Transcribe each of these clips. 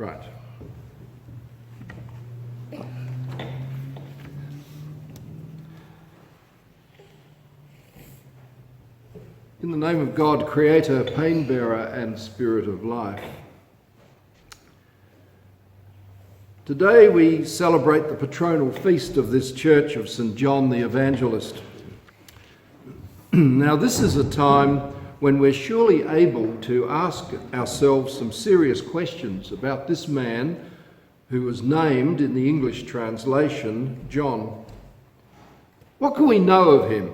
Right. In the name of God, Creator, Pain-bearer, and Spirit of life. Today we celebrate the Patronal feast of this church of St. John the Evangelist. Now this is a time when we're surely able to ask ourselves some serious questions about this man who was named in the English translation John. What can we know of him?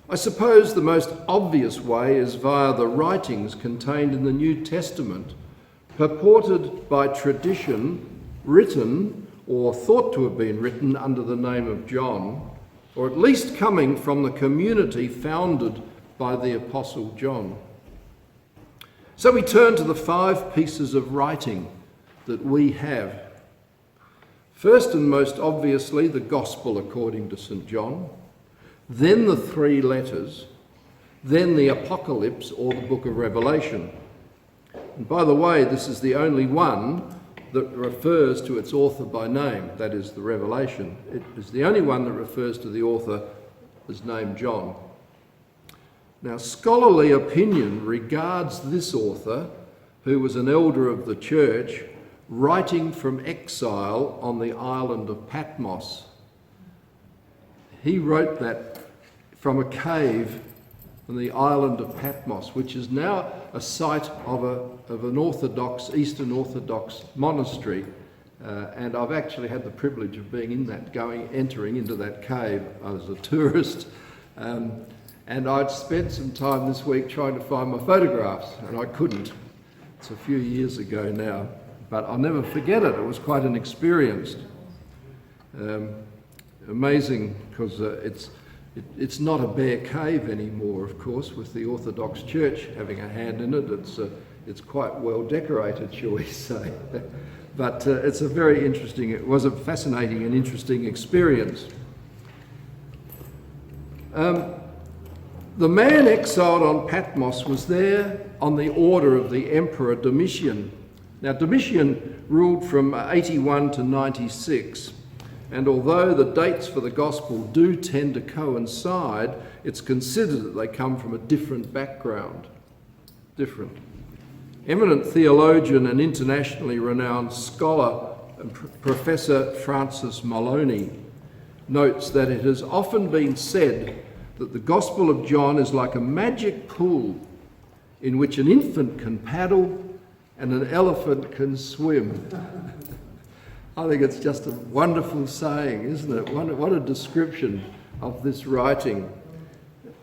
I suppose the most obvious way is via the writings contained in the New Testament, purported by tradition, written or thought to have been written under the name of John, or at least coming from the community founded by the Apostle John. So we turn to the 5 pieces of writing that we have. First and most obviously, the Gospel according to St. John, then the 3 letters, then the Apocalypse or the book of Revelation. And by the way, this is the only one that refers to its author by name, that is the Revelation. It is the only one that refers to the author as named John. Now, scholarly opinion regards this author, who was an elder of the church, writing from exile on the island of Patmos. He wrote that from a cave on the island of Patmos, which is now a site of an Orthodox, Eastern Orthodox monastery. And I've actually had the privilege of being in that, entering into that cave as a tourist. And I'd spent some time this week trying to find my photographs, and I couldn't. It's a few years ago now, but I'll never forget it. It was quite an experience. Amazing, because it's not a bare cave anymore, of course, with the Orthodox Church having a hand in it. It's quite well decorated, shall we say. But it was a fascinating and interesting experience. The man exiled on Patmos was there on the order of the Emperor Domitian. Now, Domitian ruled from 81 to 96. And although the dates for the Gospel do tend to coincide, it's considered that they come from a different background. Different. Eminent theologian and internationally renowned scholar, Professor Francis Maloney, notes that it has often been said that the Gospel of John is like a magic pool in which an infant can paddle and an elephant can swim. I think it's just a wonderful saying, isn't it? What a description of this writing.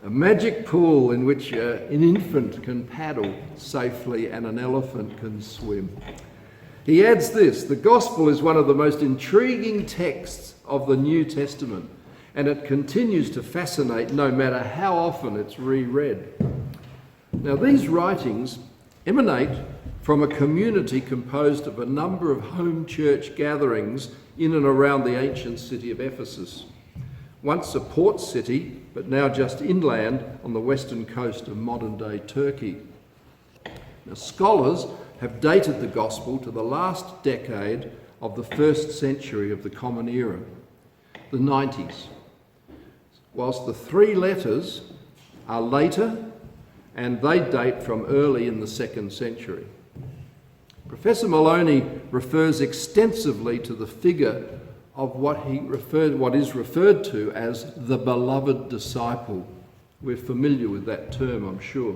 A magic pool in which an infant can paddle safely and an elephant can swim. He adds this: the Gospel is one of the most intriguing texts of the New Testament, and it continues to fascinate no matter how often it's reread. Now, these writings emanate from a community composed of a number of home church gatherings in and around the ancient city of Ephesus, once a port city, but now just inland on the western coast of modern-day Turkey. Now, scholars have dated the Gospel to the last decade of the 1st century of the Common Era, the 90s, whilst the 3 letters are later and they date from early in the 2nd century. Professor Maloney refers extensively to the figure of what is referred to as the beloved disciple. We're familiar with that term, I'm sure.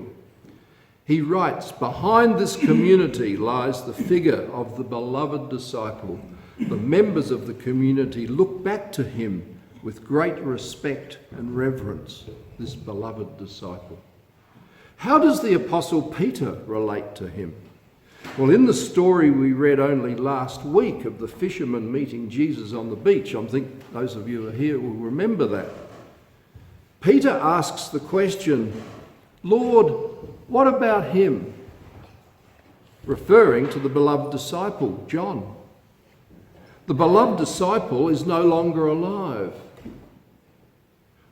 He writes, behind this community lies the figure of the beloved disciple. The members of the community look back to him with great respect and reverence, this beloved disciple. How does the Apostle Peter relate to him? Well, in the story we read only last week of the fishermen meeting Jesus on the beach, I think those of you who are here will remember that. Peter asks the question, Lord, what about him? Referring to the beloved disciple, John. The beloved disciple is no longer alive.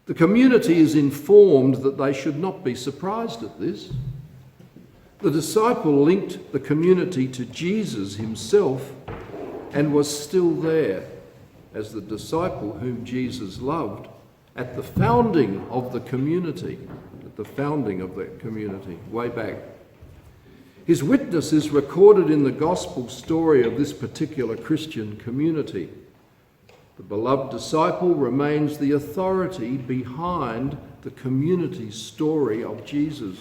The community is informed that they should not be surprised at this. The disciple linked the community to Jesus himself and was still there as the disciple whom Jesus loved at the founding of the community, way back. His witness is recorded in the gospel story of this particular Christian community. The beloved disciple remains the authority behind the community's story of Jesus.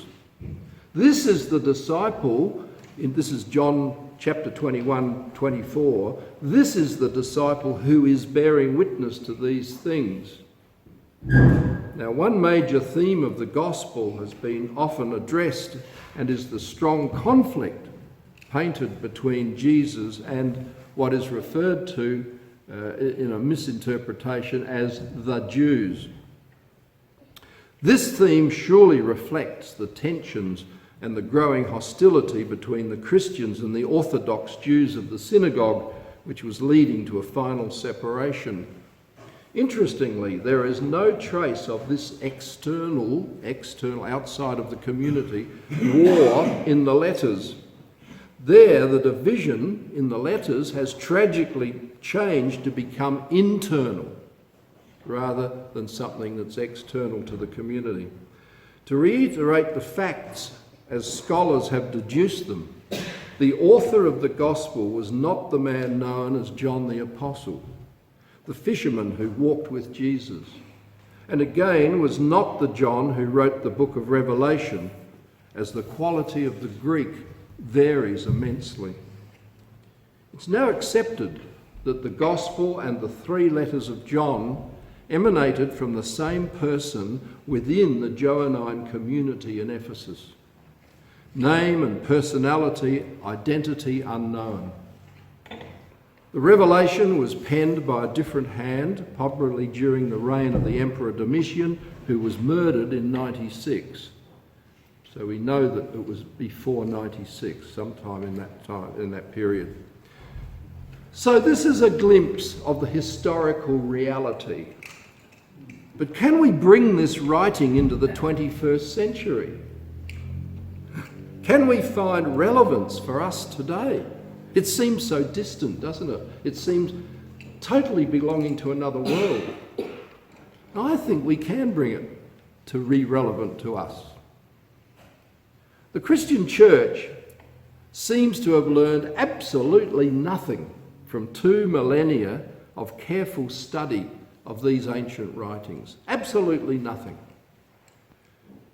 This is the disciple, this is John chapter 21, 24. This is the disciple who is bearing witness to these things. Now, one major theme of the gospel has been often addressed and is the strong conflict painted between Jesus and what is referred to in a misinterpretation as the Jews. This theme surely reflects the tensions and the growing hostility between the Christians and the Orthodox Jews of the synagogue, which was leading to a final separation. Interestingly, there is no trace of this external, outside of the community, war in the letters. There, the division in the letters has tragically changed to become internal, rather than something that's external to the community. To reiterate the facts as scholars have deduced them, the author of the gospel was not the man known as John the Apostle, the fisherman who walked with Jesus, and again was not the John who wrote the book of Revelation, as the quality of the Greek varies immensely. It's now accepted that the gospel and the three letters of John emanated from the same person within the Johannine community in Ephesus. Name and personality, identity unknown. The revelation was penned by a different hand, probably during the reign of the Emperor Domitian, who was murdered in 96. So we know that it was before 96, sometime in that period. So this is a glimpse of the historical reality. But can we bring this writing into the 21st century? Can we find relevance for us today? It seems so distant, doesn't it? It seems totally belonging to another world. I think we can bring it to be relevant to us. The Christian church seems to have learned absolutely nothing from 2 millennia of careful study of these ancient writings. Absolutely nothing.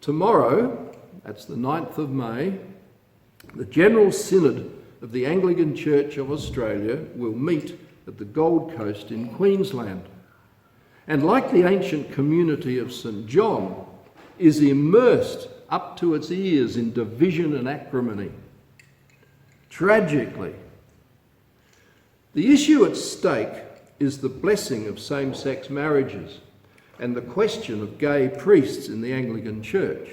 Tomorrow, that's the 9th of May, the General Synod of the Anglican Church of Australia will meet at the Gold Coast in Queensland. And like the ancient community of St. John, is immersed up to its ears in division and acrimony. Tragically, the issue at stake is the blessing of same-sex marriages and the question of gay priests in the Anglican Church.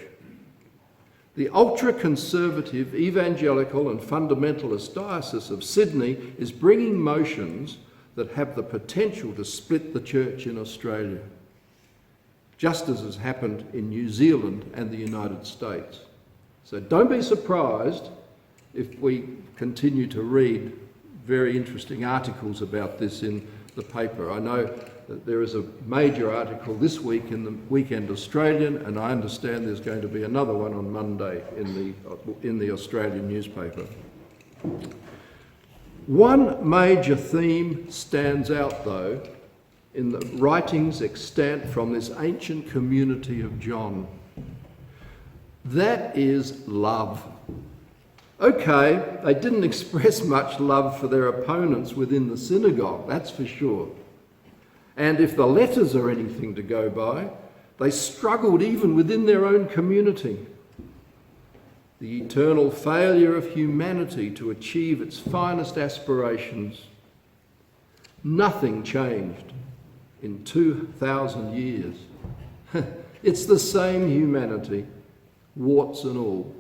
The ultra-conservative, evangelical and fundamentalist Diocese of Sydney is bringing motions that have the potential to split the church in Australia, just as has happened in New Zealand and the United States. So don't be surprised if we continue to read very interesting articles about this in the paper. I know that there is a major article this week in the Weekend Australian, and I understand there's going to be another one on Monday in the Australian newspaper. One major theme stands out, though, in the writings extant from this ancient community of John. That is love. Okay, they didn't express much love for their opponents within the synagogue, that's for sure. And if the letters are anything to go by, they struggled even within their own community. The eternal failure of humanity to achieve its finest aspirations. Nothing changed in 2,000 years. It's the same humanity, warts and all.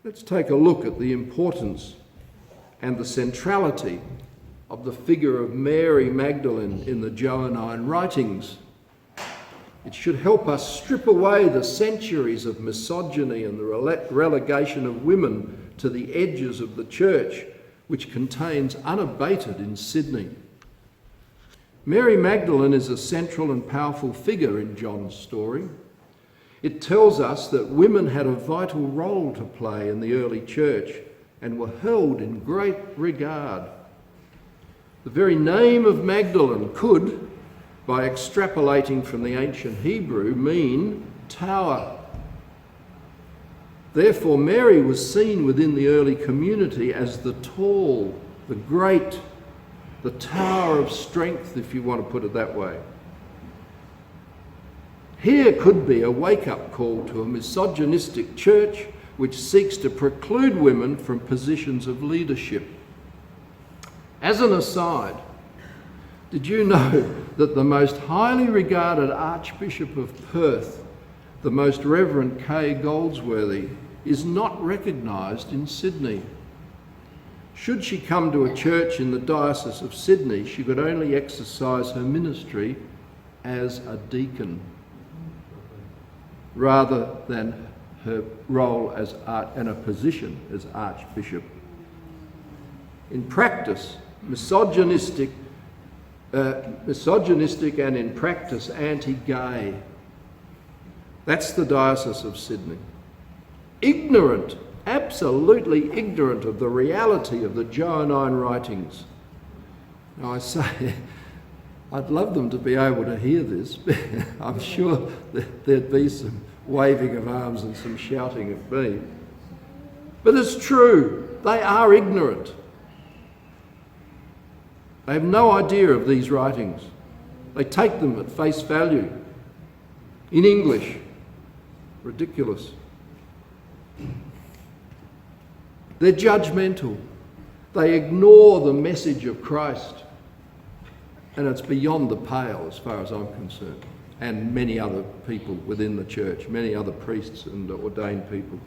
Let's take a look at the importance and the centrality of the figure of Mary Magdalene in the Johannine writings. It should help us strip away the centuries of misogyny and the relegation of women to the edges of the church, which contains unabated in Sydney. Mary Magdalene is a central and powerful figure in John's story. It tells us that women had a vital role to play in the early church and were held in great regard. The very name of Magdalene could, by extrapolating from the ancient Hebrew, mean tower. Therefore, Mary was seen within the early community as the tall, the great, the tower of strength, if you want to put it that way. Here could be a wake-up call to a misogynistic church which seeks to preclude women from positions of leadership. As an aside, did you know that the most highly regarded Archbishop of Perth, the Most Reverend Kay Goldsworthy, is not recognised in Sydney? Should she come to a church in the Diocese of Sydney, she could only exercise her ministry as a deacon, rather than her role as and a position as Archbishop. In practice, misogynistic and in practice anti-gay. That's the Diocese of Sydney. Ignorant, absolutely ignorant of the reality of the Johannine writings. Now I say, I'd love them to be able to hear this. I'm sure that there'd be some waving of arms and some shouting at me. But it's true, they are ignorant. They have no idea of these writings. They take them at face value. In English. Ridiculous. They're judgmental. They ignore the message of Christ. And it's beyond the pale as far as I'm concerned. And many other people within the church, many other priests and ordained people.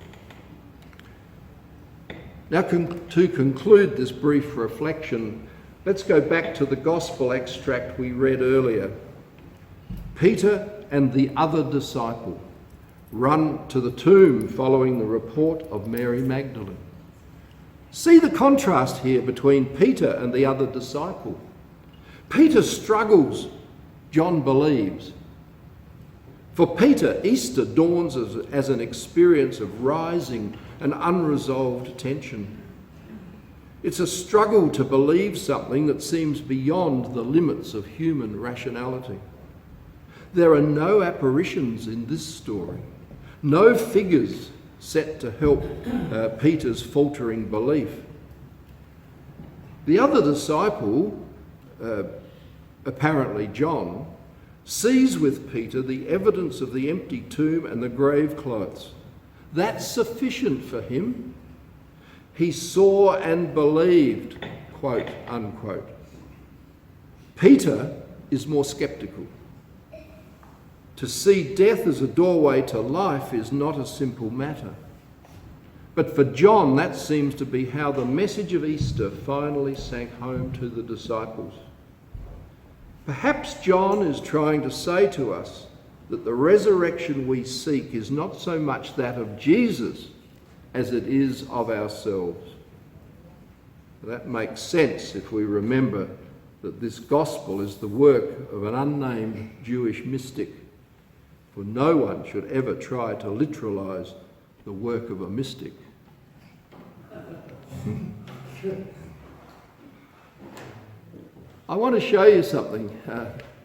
Now, to conclude this brief reflection, let's go back to the gospel extract we read earlier. Peter and the other disciple run to the tomb following the report of Mary Magdalene. See the contrast here between Peter and the other disciple. Peter struggles, John believes. For Peter, Easter dawns as an experience of rising and unresolved tension. It's a struggle to believe something that seems beyond the limits of human rationality. There are no apparitions in this story, no figures set to help Peter's faltering belief. The other disciple, apparently John, sees with Peter the evidence of the empty tomb and the grave clothes. That's sufficient for him. He saw and believed, quote, unquote. Peter is more sceptical. To see death as a doorway to life is not a simple matter. But for John, that seems to be how the message of Easter finally sank home to the disciples. Perhaps John is trying to say to us that the resurrection we seek is not so much that of Jesus as it is of ourselves. That makes sense if we remember that this gospel is the work of an unnamed Jewish mystic, for no one should ever try to literalise the work of a mystic. I want to show you something.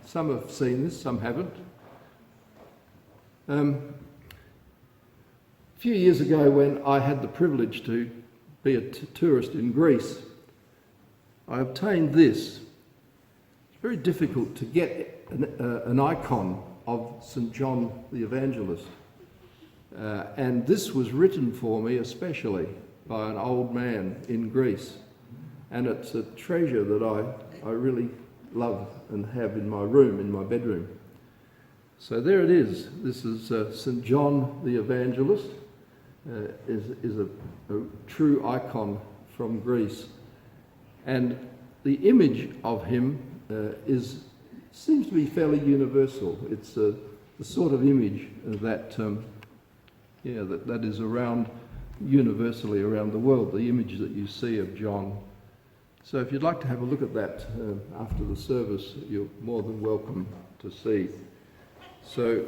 Some have seen this, some haven't. A few years ago, when I had the privilege to be a tourist in Greece, I obtained this. It's very difficult to get an icon of St. John the Evangelist. And this was written for me especially by an old man in Greece. And it's a treasure that I really love and have in my room, in my bedroom. So there it is. This is St. John the Evangelist. Is a true icon from Greece. And the image of him seems to be fairly universal. It's the sort of image that, that is around, universally around the world, the image that you see of John. So if you'd like to have a look at that after the service, you're more than welcome to see. So,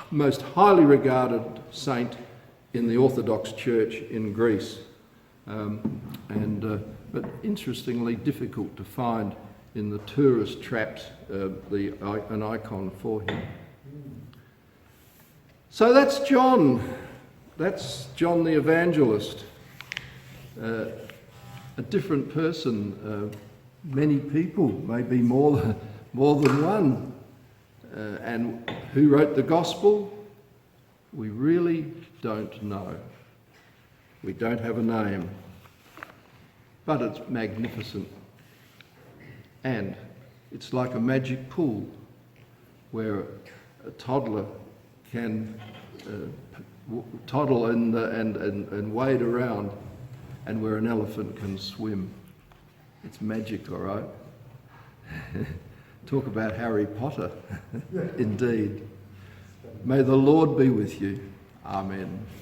most highly regarded saint in the Orthodox Church in Greece, but interestingly difficult to find in the tourist traps an icon for him. So that's John. That's John the Evangelist. A different person. Many people, maybe more than one. And who wrote the Gospel? We really don't know. We don't have a name. But it's magnificent. And it's like a magic pool where a toddler can toddle and wade around, and where an elephant can swim. It's magic, all right? Talk about Harry Potter. Indeed. May the Lord be with you. Amen.